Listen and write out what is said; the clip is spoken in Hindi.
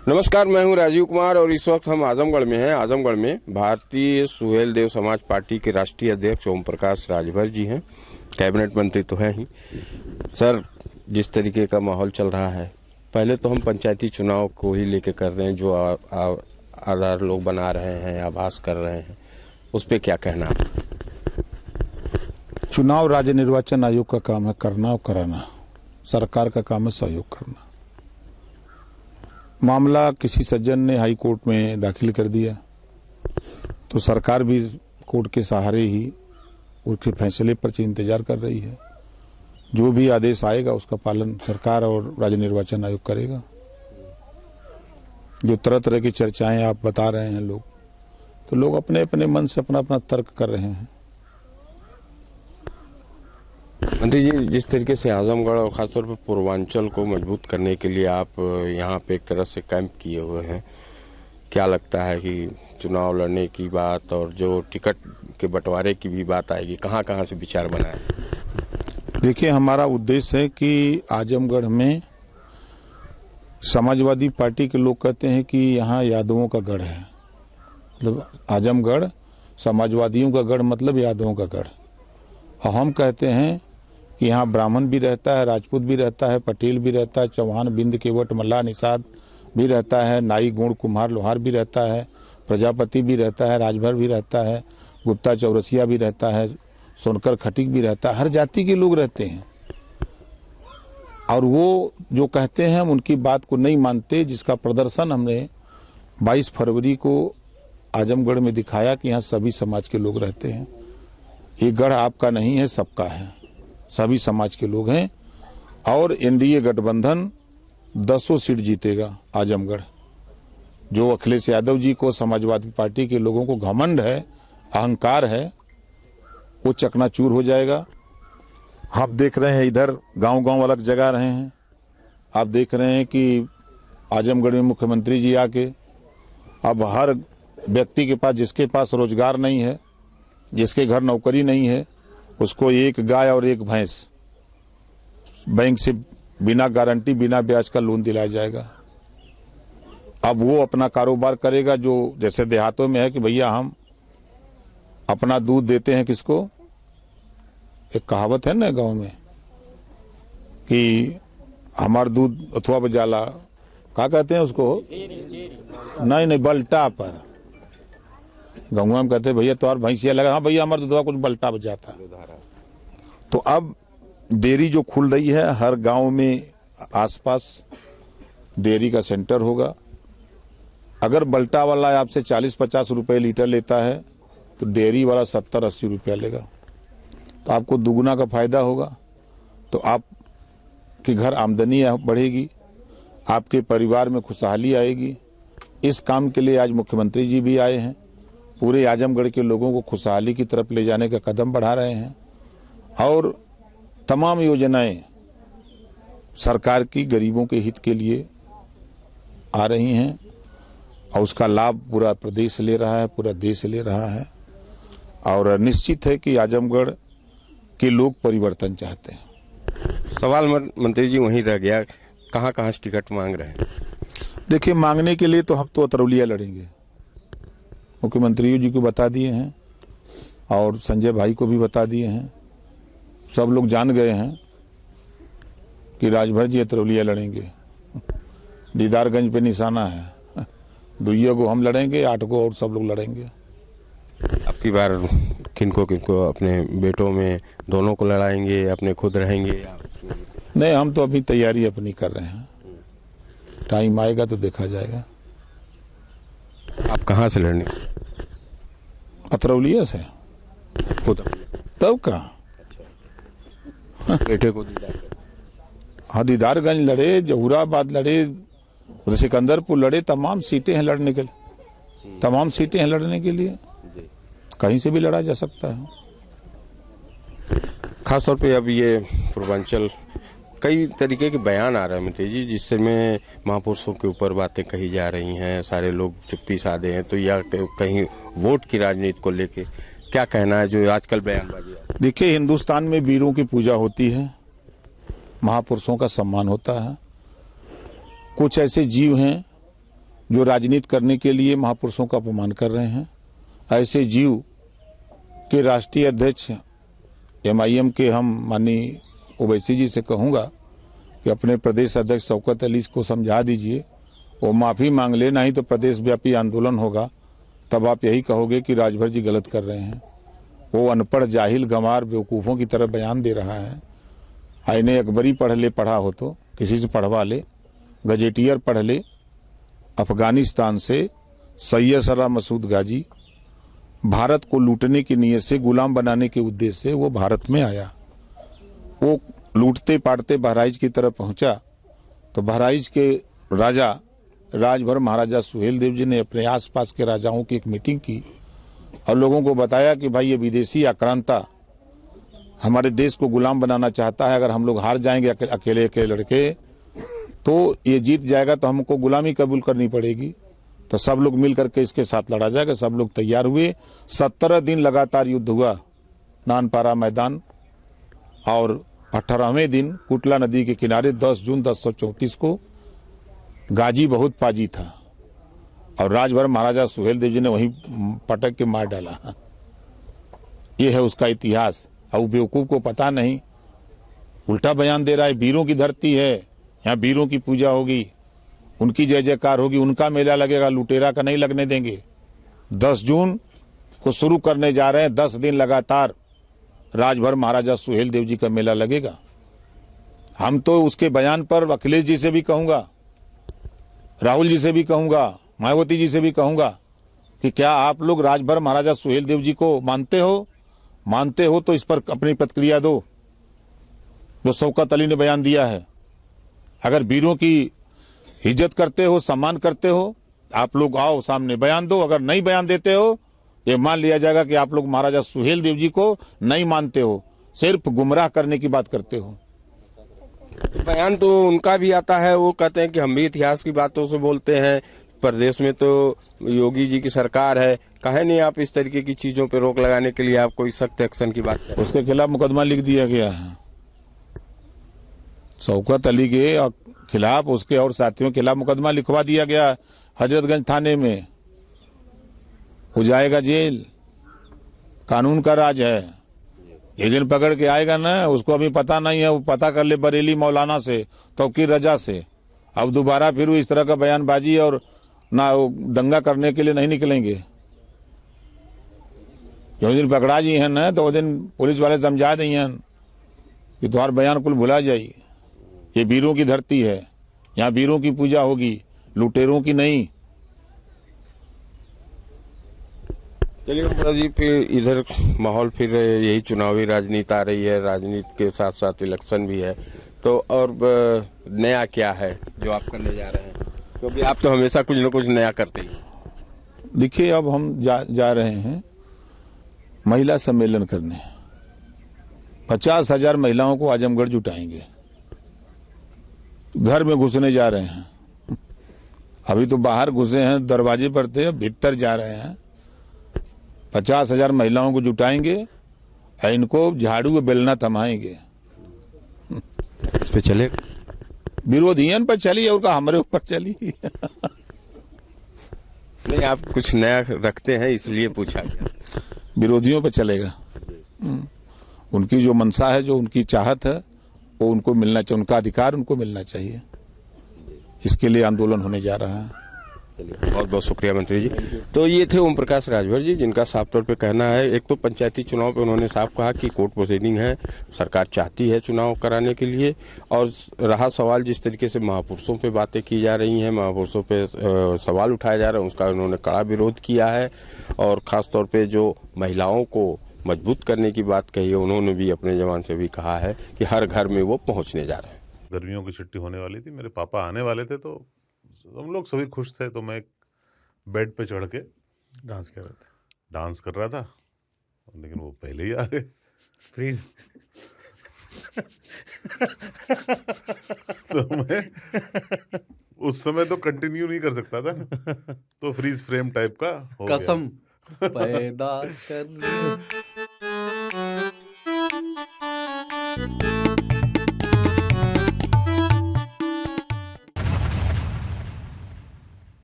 नमस्कार, मैं हूं राजीव कुमार और इस वक्त हम आजमगढ़ में हैं। आजमगढ़ में भारतीय सुहेलदेव समाज पार्टी के राष्ट्रीय अध्यक्ष ओम प्रकाश राजभर जी हैं। कैबिनेट मंत्री तो हैं ही। सर, जिस तरीके का माहौल चल रहा है, पहले तो हम पंचायती चुनाव को ही लेके कर रहे हैं, जो आधार लोग बना रहे हैं, आभास कर रहे हैं, उस पर क्या कहना है? चुनाव राज्य निर्वाचन आयोग का काम है, करना और कराना। सरकार का काम है सहयोग करना। मामला किसी सज्जन ने हाई कोर्ट में दाखिल कर दिया तो सरकार भी कोर्ट के सहारे ही उसके फैसले पर इंतजार कर रही है। जो भी आदेश आएगा उसका पालन सरकार और राज्य निर्वाचन आयोग करेगा। जो तरह तरह की चर्चाएं आप बता रहे हैं तो लोग अपने अपने मन से अपना अपना तर्क कर रहे हैं। मंत्री जी, जिस तरीके से आजमगढ़ और खासतौर पर पूर्वांचल को मजबूत करने के लिए आप यहाँ पे एक तरह से कैंप किए हुए हैं, क्या लगता है कि चुनाव लड़ने की बात और जो टिकट के बंटवारे की भी बात आएगी, कहाँ कहाँ से विचार बना है? देखिए, हमारा उद्देश्य है कि आजमगढ़ में समाजवादी पार्टी के लोग कहते हैं कि यहाँ यादवों का गढ़ है। मतलब आजमगढ़ समाजवादियों का गढ़, मतलब यादवों का गढ़। और हम कहते हैं कि यहाँ ब्राह्मण भी रहता है, राजपूत भी रहता है, पटेल भी रहता है, चौहान, बिंद, केवट, मल्लाह, निषाद भी रहता है, नाई, गुण, कुम्हार, लोहार भी रहता है, प्रजापति भी रहता है, राजभर भी रहता है, गुप्ता, चौरसिया भी रहता है, सोनकर, खटीक भी रहता है। हर जाति के लोग रहते हैं और वो जो कहते हैं हम उनकी बात को नहीं मानते, जिसका प्रदर्शन हमने 22 फरवरी को आजमगढ़ में दिखाया कि यहाँ सभी समाज के लोग रहते हैं। ये गढ़ आपका नहीं है, सबका है, सभी समाज के लोग हैं। और एनडीए गठबंधन 10 सीट जीतेगा आजमगढ़। जो अखिलेश यादव जी को, समाजवादी पार्टी के लोगों को घमंड है, अहंकार है, वो चकनाचूर हो जाएगा। आप देख रहे हैं इधर गांव-गांव अलग जगा रहे हैं। आप देख रहे हैं कि आजमगढ़ में मुख्यमंत्री जी आके अब हर व्यक्ति के पास, जिसके पास रोजगार नहीं है, जिसके घर नौकरी नहीं है, उसको एक गाय और एक भैंस बैंक से बिना गारंटी, बिना ब्याज का लोन दिलाया जाएगा। अब वो अपना कारोबार करेगा। जो जैसे देहातों में है कि भैया हम अपना दूध देते हैं किसको, एक कहावत है ना गांव में कि हमार दूध अथवा बजाला, क्या कहते हैं उसको, नहीं बल्टा पर। गाँव में कहते हैं भैया तो और भैंसिया लगा, हाँ भैया हमारा दूधवा कुछ बल्टा बजाता। तो अब डेयरी जो खुल रही है, हर गांव में आसपास डेयरी का सेंटर होगा। अगर बल्टा वाला आपसे 40-50 रुपए लीटर लेता है तो डेयरी वाला 70-80 रुपया लेगा। तो आपको दुगुना का फायदा होगा। तो आपके घर आमदनी बढ़ेगी, आपके परिवार में खुशहाली आएगी। इस काम के लिए आज मुख्यमंत्री जी भी आए हैं, पूरे आजमगढ़ के लोगों को खुशहाली की तरफ ले जाने का कदम बढ़ा रहे हैं। और तमाम योजनाएं सरकार की गरीबों के हित के लिए आ रही हैं और उसका लाभ पूरा प्रदेश ले रहा है, पूरा देश ले रहा है। और निश्चित है कि आजमगढ़ के लोग परिवर्तन चाहते हैं। सवाल मंत्री जी वहीं रह गया, कहाँ कहाँ से टिकट मांग रहे हैं? देखिए, मांगने के लिए तो हम तो अतरौलिया लड़ेंगे। मुख्यमंत्री जी को बता दिए हैं और संजय भाई को भी बता दिए हैं। सब लोग जान गए हैं कि राजभर जी अतरौलिया लड़ेंगे। दीदारगंज पे निशाना है, 2 को हम लड़ेंगे, 8 को और सब लोग लड़ेंगे। आपकी बार किनको अपने बेटों में दोनों को लड़ाएंगे, अपने खुद रहेंगे? नहीं, हम तो अभी तैयारी अपनी कर रहे हैं। टाइम आएगा तो देखा जाएगा। आप कहाँ से लड़ने? अतरौलिया से खुद? तब का बेटे को हाँ, दीदारगंज लड़े, जहूराबाद लड़े, सिकंदरपुर लड़े। तमाम सीटें हैं लड़ने के लिए, तमाम सीटें हैं लड़ने के लिए। कहीं से भी लड़ा जा सकता है। खासतौर पे अब ये पूर्वांचल, कई तरीके के बयान आ रहे हैं मंत्री जी, जिससे में महापुरुषों के ऊपर बातें कही जा रही हैं, सारे लोग चुप्पी साधे हैं। तो या कहीं वोट की राजनीति को लेके क्या कहना है जो आजकल बयानबाजी है? देखिए, हिंदुस्तान में वीरों की पूजा होती है, महापुरुषों का सम्मान होता है। कुछ ऐसे जीव हैं जो राजनीति करने के लिए महापुरुषों का अपमान कर रहे हैं। ऐसे जीव के राष्ट्रीय अध्यक्ष MIM के हम माननीय ओवैसी जी से कहूँगा कि अपने प्रदेश अध्यक्ष शौकत अली को समझा दीजिए, वो माफ़ी मांग ले, नहीं तो प्रदेश व्यापी आंदोलन होगा। तब आप यही कहोगे कि राजभर जी गलत कर रहे हैं। वो अनपढ़ जाहिल गंवार बेवकूफ़ों की तरह बयान दे रहा है। आईने अकबरी पढ़ा हो तो किसी से पढ़वा ले, गजेटियर पढ़ ले। अफगानिस्तान से सैयद सरा मसूद गाजी भारत को लूटने की नीयत से, गुलाम बनाने के उद्देश्य से वो भारत में आया। वो लूटते पाटते बहराइच की तरफ पहुंचा तो बहराइच के राजा राजभर महाराजा सुहेल देव जी ने अपने आसपास के राजाओं की एक मीटिंग की और लोगों को बताया कि भाई ये विदेशी आक्रांता हमारे देश को गुलाम बनाना चाहता है। अगर हम लोग हार जाएंगे अकेले अकेले लड़के तो ये जीत जाएगा तो हमको गुलामी कबूल करनी पड़ेगी। तो सब लोग मिल करके इसके साथ लड़ा जाएगा। सब लोग तैयार हुए। 17 दिन लगातार युद्ध हुआ नानपारा मैदान और 18वें दिन कुटला नदी के किनारे 10 जून 1034 को गाजी बहुत पाजी था और राजभर महाराजा सुहेल देव जी ने वहीं पटक के मार डाला। ये है उसका इतिहास। और बेवकूफ को पता नहीं, उल्टा बयान दे रहा है। वीरों की धरती है, यहाँ वीरों की पूजा होगी, उनकी जय जयकार होगी, उनका मेला लगेगा, लुटेरा का नहीं लगने देंगे। 10 जून को शुरू करने जा रहे हैं। 10 दिन लगातार राजभर महाराजा सुहेल देव जी का मेला लगेगा। हम तो उसके बयान पर अखिलेश जी से भी कहूंगा, राहुल जी से भी कहूंगा, मायावती जी से भी कहूंगा कि क्या आप लोग राजभर महाराजा सुहेल देव जी को मानते हो? मानते हो तो इस पर अपनी प्रतिक्रिया दो जो शौकत अली ने बयान दिया है। अगर वीरों की इज्जत करते हो, सम्मान करते हो, आप लोग आओ सामने बयान दो। अगर नहीं बयान देते हो ये मान लिया जाएगा कि आप लोग महाराजा सुहेल देव जी को नहीं मानते हो, सिर्फ गुमराह करने की बात करते हो। बयान तो उनका भी आता है, वो कहते हैं कि हम भी इतिहास की बातों से बोलते हैं। प्रदेश में तो योगी जी की सरकार है, काहे नहीं आप इस तरीके की चीजों पे रोक लगाने के लिए आप कोई सख्त एक्शन की बात करें? उसके खिलाफ मुकदमा लिख दिया गया है। शौकत अली के खिलाफ, उसके और साथियों के खिलाफ मुकदमा लिखवा दिया गया हजरतगंज थाने में। हो जाएगा जेल। कानून का राज है। एक दिन पकड़ के आएगा ना, उसको अभी पता नहीं है, वो पता कर ले बरेली मौलाना से, तौकीर रजा से। अब दोबारा फिर वो इस तरह का बयानबाजी और ना दंगा करने के लिए नहीं निकलेंगे। जो दिन पकड़ा जी हैं ना, तो वो दिन पुलिस वाले समझा दी हैं कि तुम्हारा बयान कुल भुला जाइए। ये वीरों की धरती है, यहाँ वीरों की पूजा होगी, लुटेरों की नहीं। चलिए जी, फिर इधर माहौल फिर यही चुनावी राजनीति आ रही है, राजनीति के साथ साथ इलेक्शन भी है, तो और नया क्या है जो आप करने जा रहे हैं? क्योंकि आप तो हमेशा कुछ न कुछ नया करते ही। देखिए, अब हम जा रहे हैं महिला सम्मेलन करने। 50,000 महिलाओं को आजमगढ़ जुटाएंगे। घर में घुसने जा रहे हैं। अभी तो बाहर घुसे हैं, दरवाजे पर थे, भीतर जा रहे हैं। 50,000 महिलाओं को जुटाएंगे और इनको झाड़ू बेलना थमाएंगे। इस पे चले विरोधियन पर चली और का हमारे ऊपर चली। नहीं, आप कुछ नया रखते हैं इसलिए पूछा गया। विरोधियों पर चलेगा। उनकी जो मंशा है, जो उनकी चाहत है, वो उनको मिलना चाहिए, उनका अधिकार उनको मिलना चाहिए। इसके लिए आंदोलन होने जा रहा है। चलिए, बहुत बहुत शुक्रिया मंत्री जी। तो ये थे ओम प्रकाश राजभर जी, जिनका साफ तौर पे कहना है, एक तो पंचायती चुनाव पे उन्होंने साफ कहा कि कोर्ट प्रोसीडिंग है, सरकार चाहती है चुनाव कराने के लिए। और रहा सवाल जिस तरीके से महापुरुषों पे बातें की जा रही हैं, महापुरुषों पे सवाल उठाया जा रहा है, उसका उन्होंने कड़ा विरोध किया है। और खास तौर पे जो महिलाओं को मजबूत करने की बात कही है, उन्होंने भी अपने जवान से भी कहा है कि हर घर में वो पहुंचने जा रहे हैं। गर्मियों की छुट्टी होने वाली थी, मेरे पापा आने वाले थे, तो हम लोग सभी खुश थे। तो मैं बेड पे चढ़ के डांस कर रहा था, लेकिन वो पहले ही आ गए। प्लीज तो मैं उस समय तो कंटिन्यू नहीं कर सकता था ना, तो फ्रीज फ्रेम टाइप का हो कसम पैदा कर